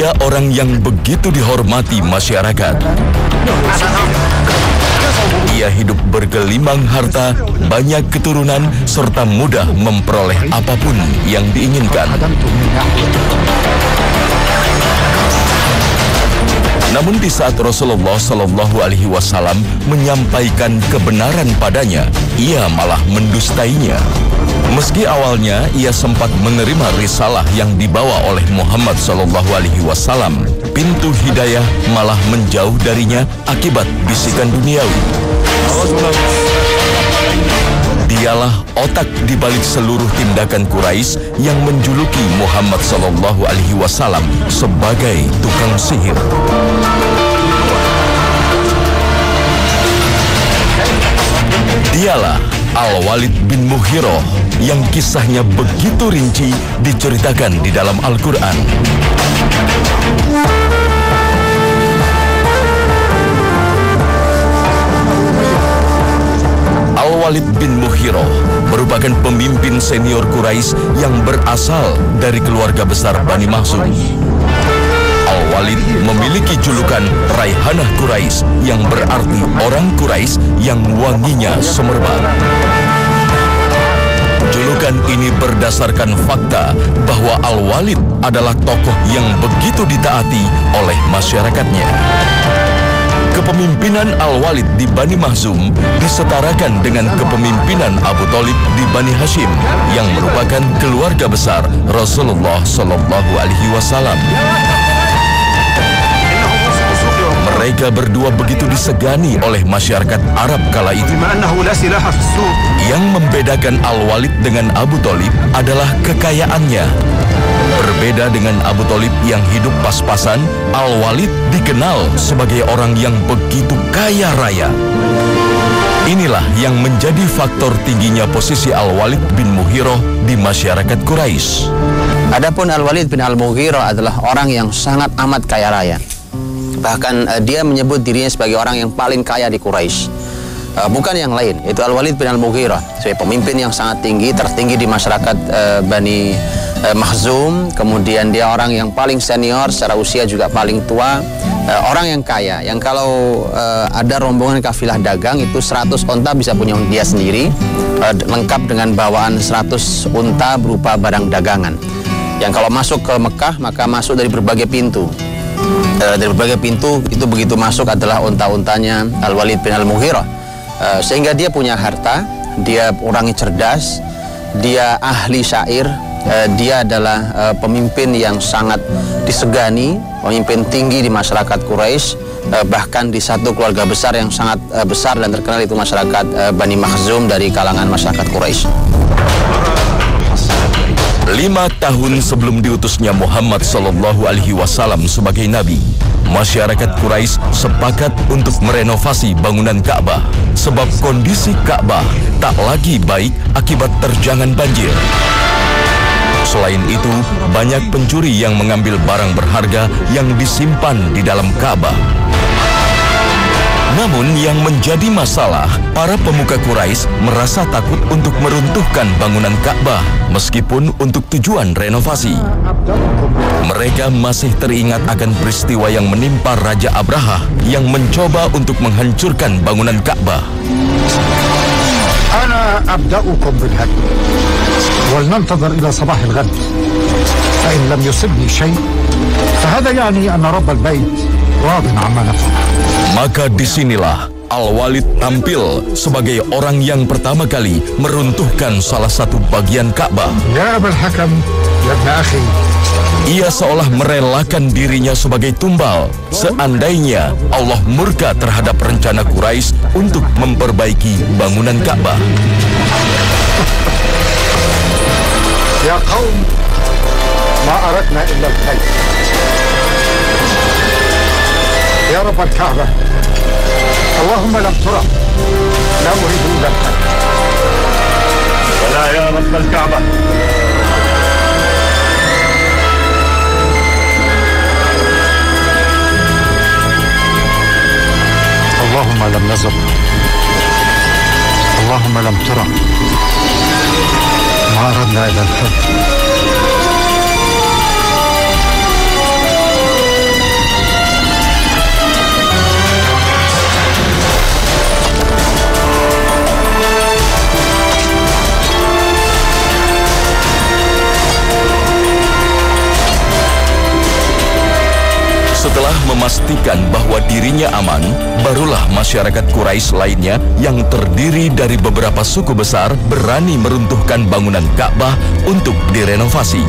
Dia orang yang begitu dihormati masyarakat. Ia hidup bergelimang harta, banyak keturunan, serta mudah memperoleh apapun yang diinginkan. Namun di saat Rasulullah Shallallahu Alaihi Wasallam menyampaikan kebenaran padanya, ia malah mendustainya. Meski awalnya ia sempat menerima risalah yang dibawa oleh Muhammad Shallallahu Alaihi Wasallam, pintu hidayah malah menjauh darinya akibat bisikan duniawi. Dialah otak di balik seluruh tindakan Quraisy yang menjuluki Muhammad Shallallahu Alaihi Wasallam sebagai tukang sihir. Dialah Al-Walid bin Mughirah yang kisahnya begitu rinci diceritakan di dalam Al-Quran. Al-Walid bin Mughirah merupakan pemimpin senior Quraisy yang berasal dari keluarga besar Bani Makhzum. Al-Walid memiliki julukan Raihanah Quraisy yang berarti orang Quraisy yang wanginya semerbak. Julukan ini berdasarkan fakta bahwa Al-Walid adalah tokoh yang begitu ditaati oleh masyarakatnya. Kepemimpinan Al-Walid di Bani Makhzum disetarakan dengan kepemimpinan Abu Thalib di Bani Hashim yang merupakan keluarga besar Rasulullah Shallallahu Alaihi Wasallam. Mereka berdua begitu disegani oleh masyarakat Arab kala itu. Yang membedakan Al-Walid dengan Abu Thalib adalah kekayaannya. Berbeda dengan Abu Thalib yang hidup pas-pasan, Al-Walid dikenal sebagai orang yang begitu kaya raya. Inilah yang menjadi faktor tingginya posisi Al-Walid bin Mughirah di masyarakat Quraisy. Adapun Al-Walid bin Al-Mughirah adalah orang yang sangat amat kaya raya. Bahkan dia menyebut dirinya sebagai orang yang paling kaya di Quraisy. Bukan yang lain, itu Al-Walid bin Al-Mughirah sebagai pemimpin yang sangat tinggi, tertinggi di masyarakat Bani Makhzum. Kemudian dia orang yang paling senior, secara usia juga paling tua, orang yang kaya, yang kalau ada rombongan kafilah dagang itu 100 unta bisa punya dia sendiri, lengkap dengan bawaan 100 unta berupa barang dagangan, yang kalau masuk ke Mekah maka masuk dari berbagai pintu. Dari berbagai pintu itu begitu masuk adalah unta-untanya Al-Walid bin Al-Mughirah. Sehingga dia punya harta, dia orangnya cerdas, dia ahli syair, dia adalah pemimpin yang sangat disegani, pemimpin tinggi di masyarakat Quraisy, bahkan di satu keluarga besar yang sangat besar dan terkenal, itu masyarakat Bani Makhzum dari kalangan masyarakat Quraisy. 5 tahun sebelum diutusnya Muhammad Sallallahu Alaihi Wasallam sebagai Nabi, masyarakat Quraisy sepakat untuk merenovasi bangunan Ka'bah sebab kondisi Ka'bah tak lagi baik akibat terjangan banjir. Selain itu, banyak pencuri yang mengambil barang berharga yang disimpan di dalam Ka'bah. Namun yang menjadi masalah, para pemuka Quraisy merasa takut untuk meruntuhkan bangunan Ka'bah meskipun untuk tujuan renovasi. Mereka masih teringat akan peristiwa yang menimpa Raja Abraha yang mencoba untuk menghancurkan bangunan Ka'bah. Ana abda'ukum bil had wal nantazir ila sabah al-ghad fa in lam yusibni shay fa hadha yani anna rabb al-bayt radin amma naf'al. Maka disinilah Al-Walid tampil sebagai orang yang pertama kali meruntuhkan salah satu bagian Ka'bah. Ya Abul Hakam, ya ibn akhi. Ia seolah merelakan dirinya sebagai tumbal seandainya Allah murka terhadap rencana Quraisy untuk memperbaiki bangunan Ka'bah. Ya qaum, ma aradna illa al-khair. Ya Rabb al-Ka'bah, Allahumma lam tura, la uridu illa al-khair. Wala ya Rabb al-Ka'bah. اللهم لم نزل اللهم لم ترى ما أردنا إلى الحب memastikan bahwa dirinya aman, barulah masyarakat Quraisy lainnya yang terdiri dari beberapa suku besar berani meruntuhkan bangunan Ka'bah untuk direnovasi.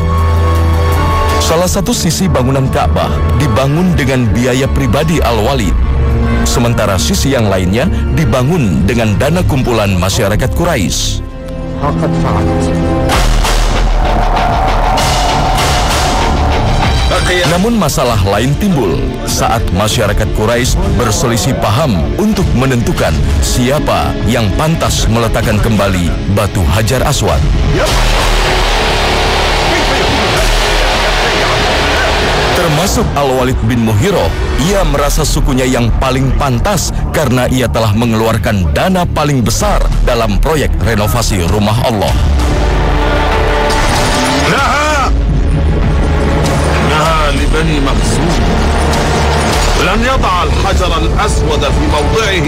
Salah satu sisi bangunan Ka'bah dibangun dengan biaya pribadi Al-Walid, sementara sisi yang lainnya dibangun dengan dana kumpulan masyarakat Quraisy. Namun masalah lain timbul saat masyarakat Quraisy berselisih paham untuk menentukan siapa yang pantas meletakkan kembali batu Hajar Aswad. Termasuk Al-Walid bin Mughirah. Ia merasa sukunya yang paling pantas karena ia telah mengeluarkan dana paling besar dalam proyek renovasi rumah Allah. لبني مخزوم لن يضع الحجر الأسود في موضعه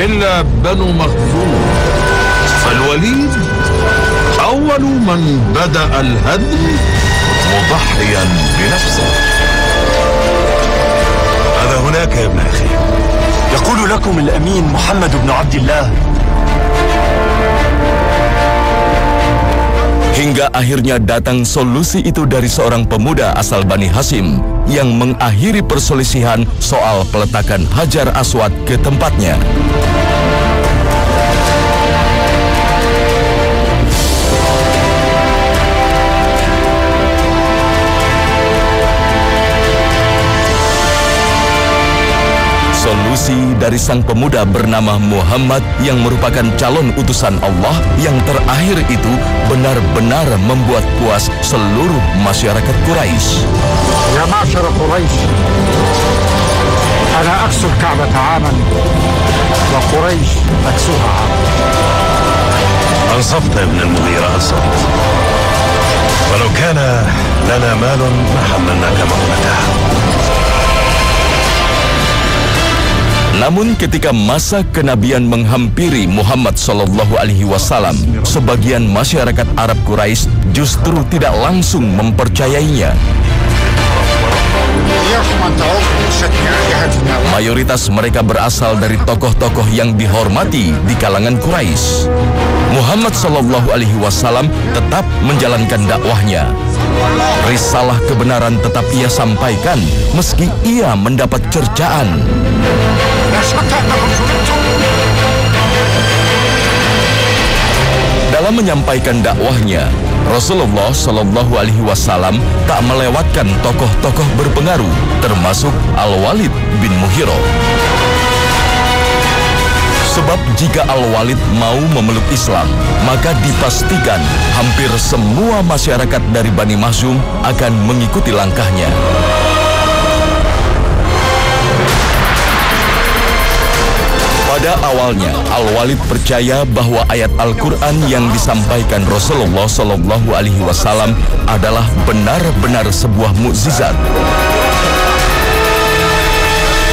إلا بنو مخزوم فالوليد أول من بدأ الهدم مضحيا بنفسه. هذا هناك يا ابن أخي، يقول لكم الأمين محمد بن عبد الله. Hingga akhirnya datang solusi itu dari seorang pemuda asal Bani Hashim yang mengakhiri perselisihan soal peletakan Hajar Aswad ke tempatnya. Solusi dari sang pemuda bernama Muhammad yang merupakan calon utusan Allah yang terakhir itu benar-benar membuat puas seluruh masyarakat Quraisy. يا معشر قريش، أنا أكسو الكعبة عاما وقريش تكسوها عاما. أنصفت يا ابن المغيرة، أنصفت. ولو كان لنا مال ما حملناك مهمتها. Namun ketika masa kenabian menghampiri Muhammad SAW, sebagian masyarakat Arab Quraisy justru tidak langsung mempercayainya. Mayoritas mereka berasal dari tokoh-tokoh yang dihormati di kalangan Quraisy. Muhammad SAW tetap menjalankan dakwahnya. Risalah kebenaran tetap ia sampaikan meski ia mendapat cercaan. Dalam menyampaikan dakwahnya, Rasulullah SAW tak melewatkan tokoh-tokoh berpengaruh, termasuk Al-Walid bin Mughirah. Sebab jika Al-Walid mau memeluk Islam, maka dipastikan hampir semua masyarakat dari Bani Makhzum akan mengikuti langkahnya. Pada awalnya, Al-Walid percaya bahwa ayat Al-Quran yang disampaikan Rasulullah SAW adalah benar-benar sebuah mukjizat.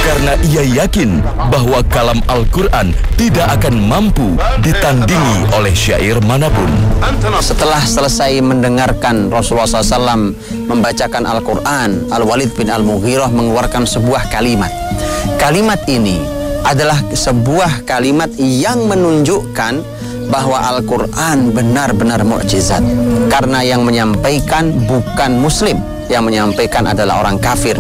Karena ia yakin bahwa kalam Al-Quran tidak akan mampu ditandingi oleh syair manapun. Setelah selesai mendengarkan Rasulullah SAW membacakan Al-Quran, Al-Walid bin Al-Mughirah mengeluarkan sebuah kalimat. Kalimat ini adalah sebuah kalimat yang menunjukkan bahwa Al-Quran benar-benar mukjizat. Karena yang menyampaikan bukan Muslim, yang menyampaikan adalah orang kafir.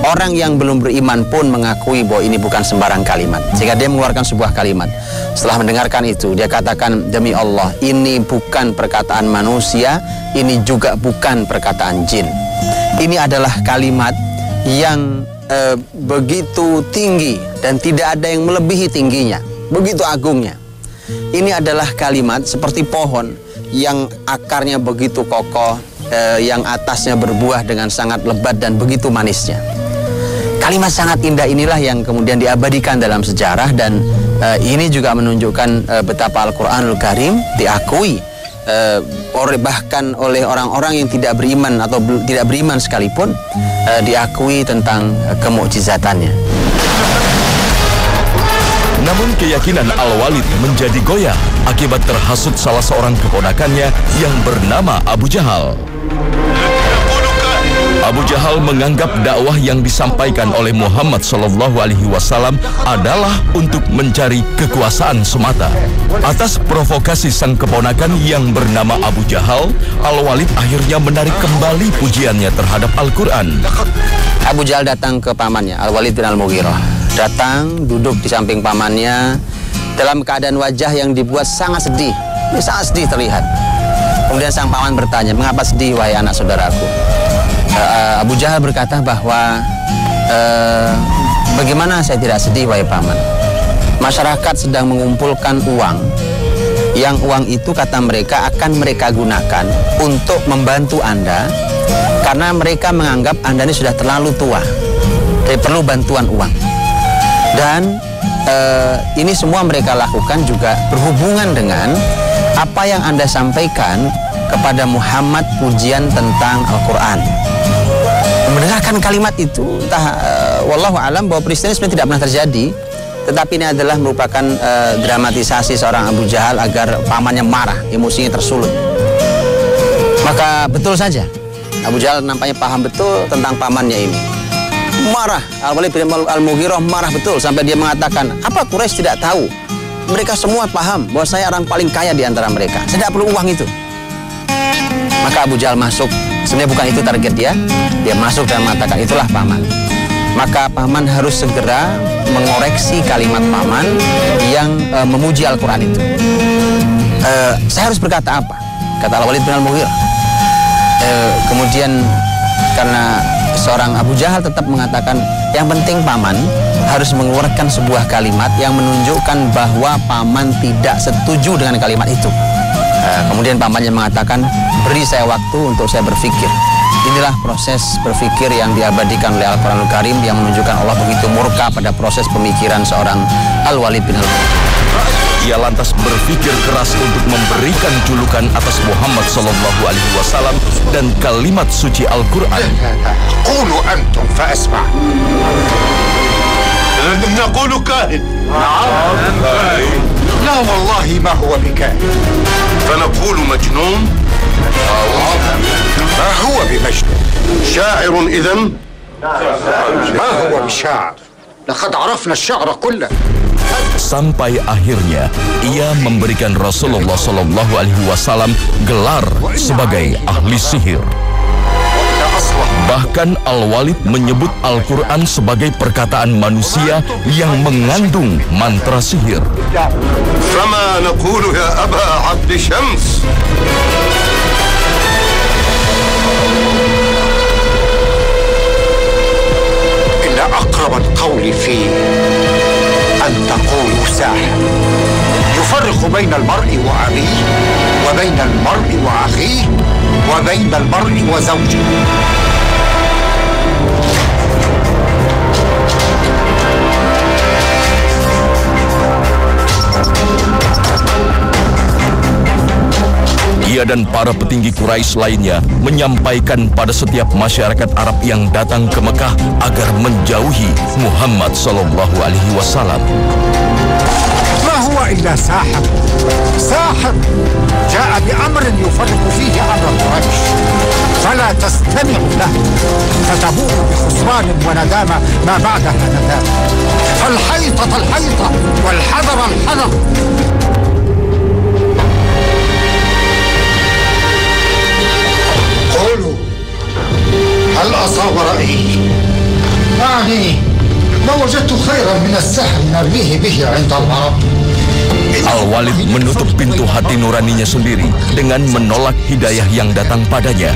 Orang yang belum beriman pun mengakui bahwa ini bukan sembarang kalimat. Sehingga dia mengeluarkan sebuah kalimat. Setelah mendengarkan itu, dia katakan, demi Allah, ini bukan perkataan manusia, ini juga bukan perkataan jin. Ini adalah kalimat yang begitu tinggi dan tidak ada yang melebihi tingginya, begitu agungnya. Ini adalah kalimat seperti pohon yang akarnya begitu kokoh, yang atasnya berbuah dengan sangat lebat dan begitu manisnya. Kalimat sangat indah inilah yang kemudian diabadikan dalam sejarah, dan ini juga menunjukkan betapa Al-Quranul Karim diakui bahkan oleh orang-orang yang tidak beriman atau tidak beriman sekalipun, diakui tentang kemukjizatannya. Namun keyakinan Al-Walid menjadi goyah akibat terhasut salah seorang keponakannya yang bernama Abu Jahal. Abu Jahal menganggap dakwah yang disampaikan oleh Muhammad SAW adalah untuk mencari kekuasaan semata. Atas provokasi sang keponakan yang bernama Abu Jahal, Al-Walid akhirnya menarik kembali pujiannya terhadap Al-Quran. Abu Jahal datang ke pamannya, Al-Walid bin Al-Mughirah. Datang, duduk di samping pamannya, dalam keadaan wajah yang dibuat sangat sedih. Ini sangat sedih terlihat. Kemudian sang paman bertanya, mengapa sedih wahai anak saudaraku? Abu Jahal berkata bahwa bagaimana saya tidak sedih wahai paman? Masyarakat sedang mengumpulkan uang, yang uang itu kata mereka akan mereka gunakan untuk membantu Anda, karena mereka menganggap Anda ini sudah terlalu tua, jadi perlu bantuan uang. Dan ini semua mereka lakukan juga berhubungan dengan apa yang Anda sampaikan kepada Muhammad, pujian tentang Al-Quran. Mendengarkan kalimat itu, entah wallahu alam bahwa peristiwa sebenarnya tidak pernah terjadi, tetapi ini adalah merupakan dramatisasi seorang Abu Jahal agar pamannya marah, emosinya tersulut. Maka betul saja, Abu Jahal nampaknya paham betul tentang pamannya ini. Marah, Al-Walid bin Al-Mughirah marah betul sampai dia mengatakan, apa Quraisy tidak tahu? Mereka semua paham bahwa saya orang paling kaya di antara mereka. Saya tidak perlu uang itu. Maka Abu Jahal masuk. Sebenarnya bukan itu target dia. Dia masuk dan mengatakan, itulah paman. Maka paman harus segera mengoreksi kalimat paman yang memuji Al-Quran itu. Saya harus berkata apa? Kata Al-Walid bin Al-Mughirah. Kemudian karena seorang Abu Jahal tetap mengatakan, yang penting paman harus mengeluarkan sebuah kalimat yang menunjukkan bahwa paman tidak setuju dengan kalimat itu. Kemudian pamannya mengatakan, beri saya waktu untuk saya berpikir. Inilah proses berpikir yang diabadikan oleh Al-Quranul Karim yang menunjukkan Allah begitu murka pada proses pemikiran seorang Al-Walid bin Al-Mughirah. Ia lantas berpikir keras untuk memberikan julukan atas Muhammad SAW dan kalimat suci Al-Quran. قولوا أنتم فأسمع. نقول كاهن. لا والله ما هو بكاهن. فنقول مجنون. ما هو بمجنون. شاعر إذن. ما هو بشاعر. لقد عرفنا الشعر كله. Sampai akhirnya ia memberikan Rasulullah SAW gelar sebagai ahli sihir. Bahkan Al-Walid menyebut Al-Quran sebagai perkataan manusia yang mengandung mantra sihir. فما نقول يا أبا عبد شمس. إن أقرب القول فيه أن تقولوا ساحر يفرق بين المرء وأبيه وبين المرء وأخيه وبين المرء وزوجه. Ia dan para petinggi Quraisy lainnya menyampaikan pada setiap masyarakat Arab yang datang ke Mekah agar menjauhi Muhammad SAW. ما هو إلا ساحر. ساحر جاء بأمر يفرق فيه أمر قريش فلا تستمعوا له فتبوء بخسران وندامة ما بعدها ندامة. فالحيطة الحيطة والحذر الحذر. قولوا هل أصاب رأيي؟ يعني ما وجدت خيرا من السحر نرميه به عند العرب. Al-Walid menutup pintu hati nuraninya sendiri dengan menolak hidayah yang datang padanya.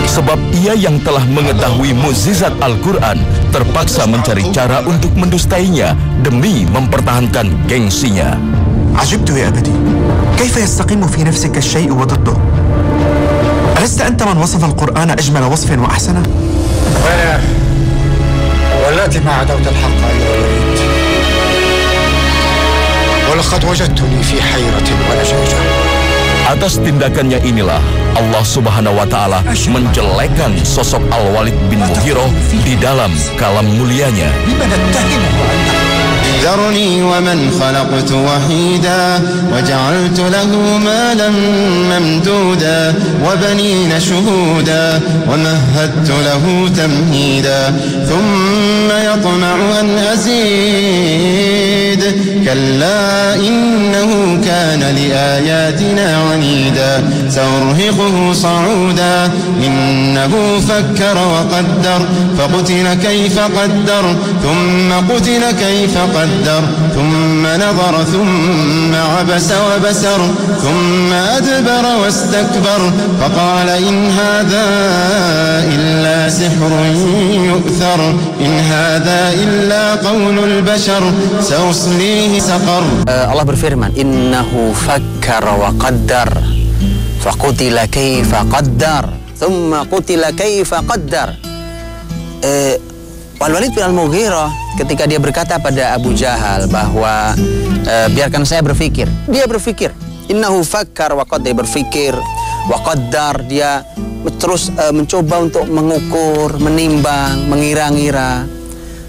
Sebab ia yang telah mengetahui mukjizat Al-Quran terpaksa mencari cara untuk mendustainya demi mempertahankan gengsinya. عجبت يا أبدي كيف يستقيم في نفسك الشيء وضده ألست أنت من وصف القرآن أجمل وصف وأحسنه أنا والتي ما عدوت الحق أيها الوليد ولقد وجدتني في حيرة ولجاجة. Atas tindakannya inilah Allah Subhanahu wa Ta'ala menjelekkan sosok Al-Walid bin Mughirah di dalam kalam mulianya. إذا ذرني ومن خلقت وحيدا وجعلت له مالا ممدودا وبنين شهودا ومهدت له تمهيدا ثم يطمع أن أزيد كلا إنه كان لآياتنا عنيدا سأرهقه صعودا إنه فكر وقدر فقتل كيف قدر ثم قتل كيف قدر ثم نظر ثم عبس وبسر ثم أدبر واستكبر فقال إن هذا إلا سحر يؤثر إن هذا إلا قول البشر سأصليه سقر. Allah berfirman, innahu fakkara wa qaddar faqutila kaifa qaddar thumma qutila kaifa qaddar. Al-Walid bin Al-Mughirah ketika dia berkata pada Abu Jahal bahwa biarkan saya berpikir, dia berpikir. Innahu fakkar wa qaddar, dia berpikir, wa qaddar, dia terus mencoba untuk mengukur, menimbang, mengira-ngira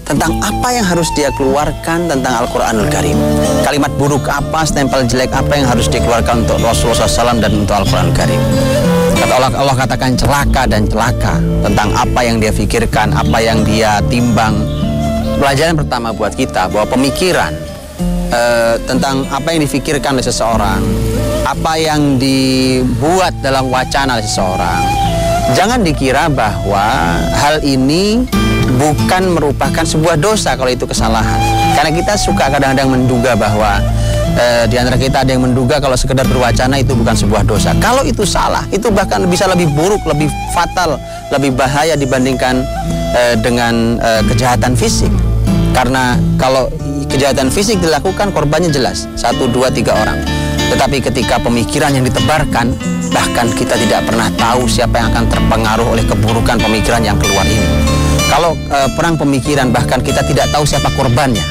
tentang apa yang harus dia keluarkan tentang Al-Quranul Karim. Kalimat buruk apa, stempel jelek apa yang harus dikeluarkan untuk Rasulullah SAW dan untuk Al-Quranul Karim. Kata Allah katakan celaka dan celaka tentang apa yang dia pikirkan, apa yang dia timbang. Pelajaran pertama buat kita bahwa pemikiran tentang apa yang difikirkan oleh seseorang, apa yang dibuat dalam wacana oleh seseorang, jangan dikira bahwa hal ini bukan merupakan sebuah dosa kalau itu kesalahan. Karena kita suka kadang-kadang menduga bahwa di antara kita ada yang menduga kalau sekedar berwacana itu bukan sebuah dosa. Kalau itu salah, itu bahkan bisa lebih buruk, lebih fatal, lebih bahaya dibandingkan dengan kejahatan fisik. Karena kalau kejahatan fisik dilakukan, korbannya jelas 1, 2, 3 orang. Tetapi ketika pemikiran yang ditebarkan, bahkan kita tidak pernah tahu siapa yang akan terpengaruh oleh keburukan pemikiran yang keluar ini. Kalau perang pemikiran, bahkan kita tidak tahu siapa korbannya.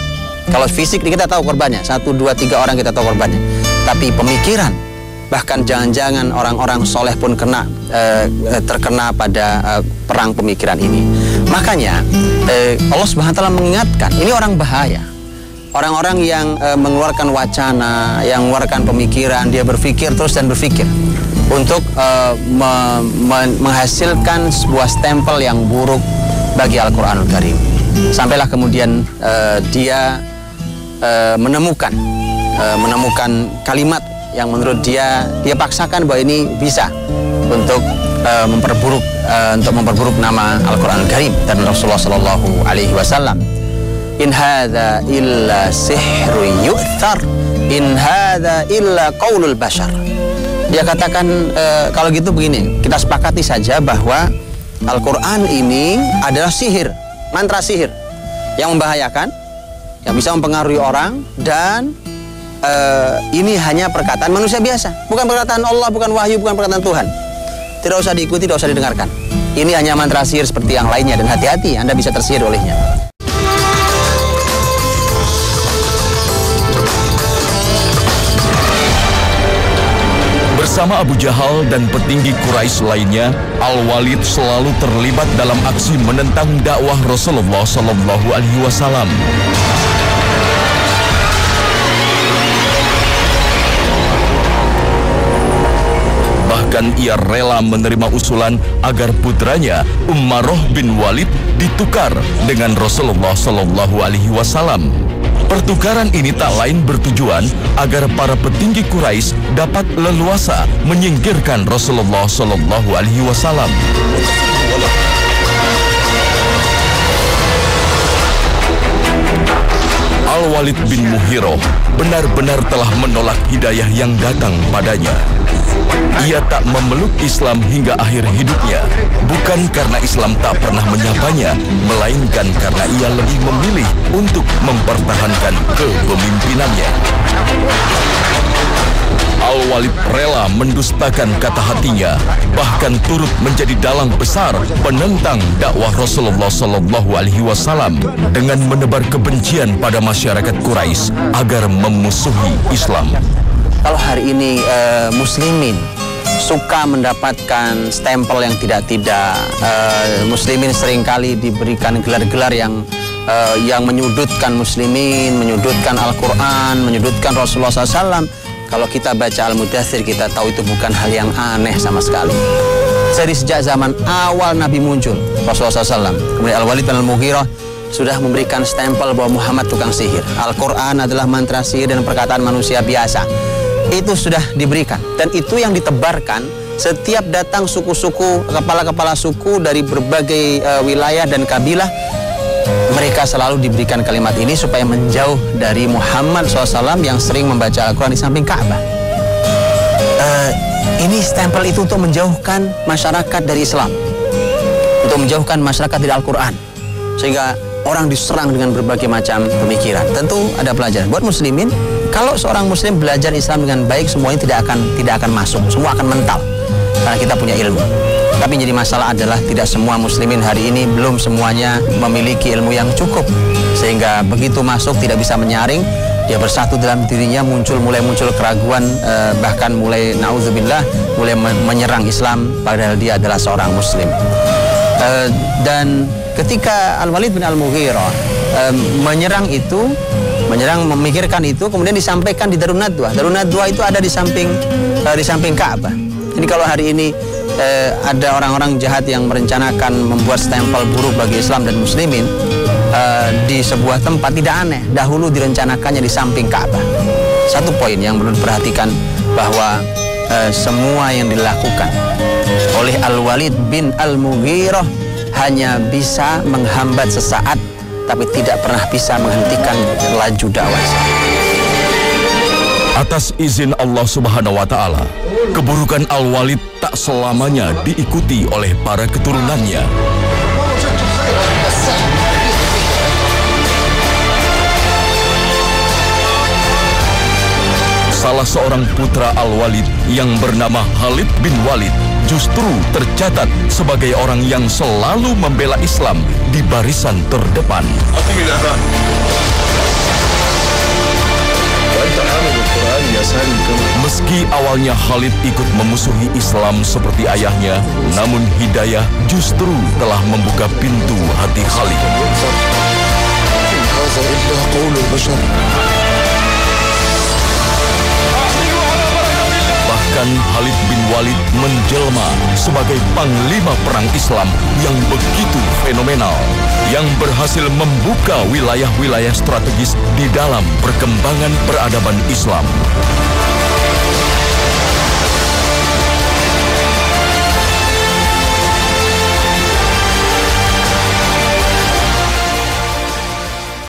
Kalau fisik kita tahu korbannya, 1, 2, 3 orang kita tahu korbannya. Tapi pemikiran, bahkan jangan-jangan orang-orang soleh pun terkena pada perang pemikiran ini. Makanya Allah Subhanahu wa Ta'ala mengingatkan, ini orang bahaya. Orang-orang yang mengeluarkan wacana, yang mengeluarkan pemikiran, dia berpikir terus dan berpikir untuk menghasilkan sebuah stempel yang buruk bagi Al-Quranul Karim. Sampailah kemudian dia menemukan kalimat yang menurut dia paksakan bahwa ini bisa untuk memperburuk nama Al-Quranul Karim dan Rasulullah Sallallahu Alaihi Wasallam. In hadza illa sihru yu'thar, in hadza illa qaulul bashar. Dia katakan kalau gitu begini, kita sepakati saja bahwa Al-Quran ini adalah sihir, mantra sihir yang membahayakan, yang bisa mempengaruhi orang, dan ini hanya perkataan manusia biasa, bukan perkataan Allah, bukan wahyu, bukan perkataan Tuhan. Tidak usah diikuti, tidak usah didengarkan. Ini hanya mantra sihir seperti yang lainnya, dan hati-hati, Anda bisa tersihir olehnya. Bersama Abu Jahal dan petinggi Quraisy lainnya, Al-Walid selalu terlibat dalam aksi menentang dakwah Rasulullah Sallallahu Alaihi Wasallam. Bahkan ia rela menerima usulan agar putranya Ummaroh bin Walid ditukar dengan Rasulullah Sallallahu Alaihi Wasallam. Pertukaran ini tak lain bertujuan agar para petinggi Quraisy dapat leluasa menyingkirkan Rasulullah Sallallahu Alaihi Wasallam. Al-Walid bin Mughirah benar-benar telah menolak hidayah yang datang padanya. Ia tak memeluk Islam hingga akhir hidupnya, bukan karena Islam tak pernah menyapanya, melainkan karena ia lebih memilih untuk mempertahankan kepemimpinannya. Al-Walid rela mendustakan kata hatinya, bahkan turut menjadi dalang besar penentang dakwah Rasulullah Sallallahu Alaihi Wasallam dengan menebar kebencian pada masyarakat Quraisy agar memusuhi Islam. Kalau hari ini muslimin suka mendapatkan stempel yang tidak-tidak, muslimin seringkali diberikan gelar-gelar yang yang menyudutkan muslimin, menyudutkan Al-Quran, menyudutkan Rasulullah SAW. Kalau kita baca Al-Mudaththir, kita tahu itu bukan hal yang aneh sama sekali. Dari sejak zaman awal Nabi muncul, Rasulullah SAW, kemudian Al-Walid bin Al-Mughirah sudah memberikan stempel bahwa Muhammad tukang sihir. Al-Quran adalah mantra sihir dan perkataan manusia biasa. Itu sudah diberikan, dan itu yang ditebarkan setiap datang suku-suku, kepala-kepala suku dari berbagai wilayah dan kabilah. Mereka selalu diberikan kalimat ini supaya menjauh dari Muhammad SAW yang sering membaca Al-Quran di samping Ka'bah. Ini stempel itu untuk menjauhkan masyarakat dari Islam, untuk menjauhkan masyarakat dari Al-Quran, sehingga orang diserang dengan berbagai macam pemikiran. Tentu ada pelajaran buat muslimin. Kalau seorang muslim belajar Islam dengan baik, semuanya tidak akan masuk, semua akan mental karena kita punya ilmu. Tapi jadi masalah adalah tidak semua muslimin hari ini belum semuanya memiliki ilmu yang cukup, sehingga begitu masuk tidak bisa menyaring, dia bersatu dalam dirinya, mulai muncul keraguan, bahkan mulai naudzubillah mulai menyerang Islam padahal dia adalah seorang muslim. Dan ketika Al-Walid bin Al-Mughirah memikirkan itu, kemudian disampaikan di Darun Nadwah. Darun Nadwah itu ada di samping Ka'bah. Jadi kalau hari ini ada orang-orang jahat yang merencanakan membuat stempel buruk bagi Islam dan muslimin di sebuah tempat, tidak aneh dahulu direncanakannya di samping Ka'bah. Satu poin yang perlu diperhatikan, bahwa semua yang dilakukan oleh Al-Walid bin Al-Mughirah hanya bisa menghambat sesaat, tapi tidak pernah bisa menghentikan laju dakwah Islam. Atas izin Allah Subhanahu wa Ta'ala, keburukan Al-Walid tak selamanya diikuti oleh para keturunannya. Salah seorang putra Al-Walid yang bernama Khalid bin Walid justru tercatat sebagai orang yang selalu membela Islam di barisan terdepan. Meski awalnya Khalid ikut memusuhi Islam seperti ayahnya, namun hidayah justru telah membuka pintu hati Khalid. Bahkan Khalid bin Walid menjelma sebagai panglima perang Islam yang begitu fenomenal, yang berhasil membuka wilayah-wilayah strategis di dalam perkembangan peradaban Islam.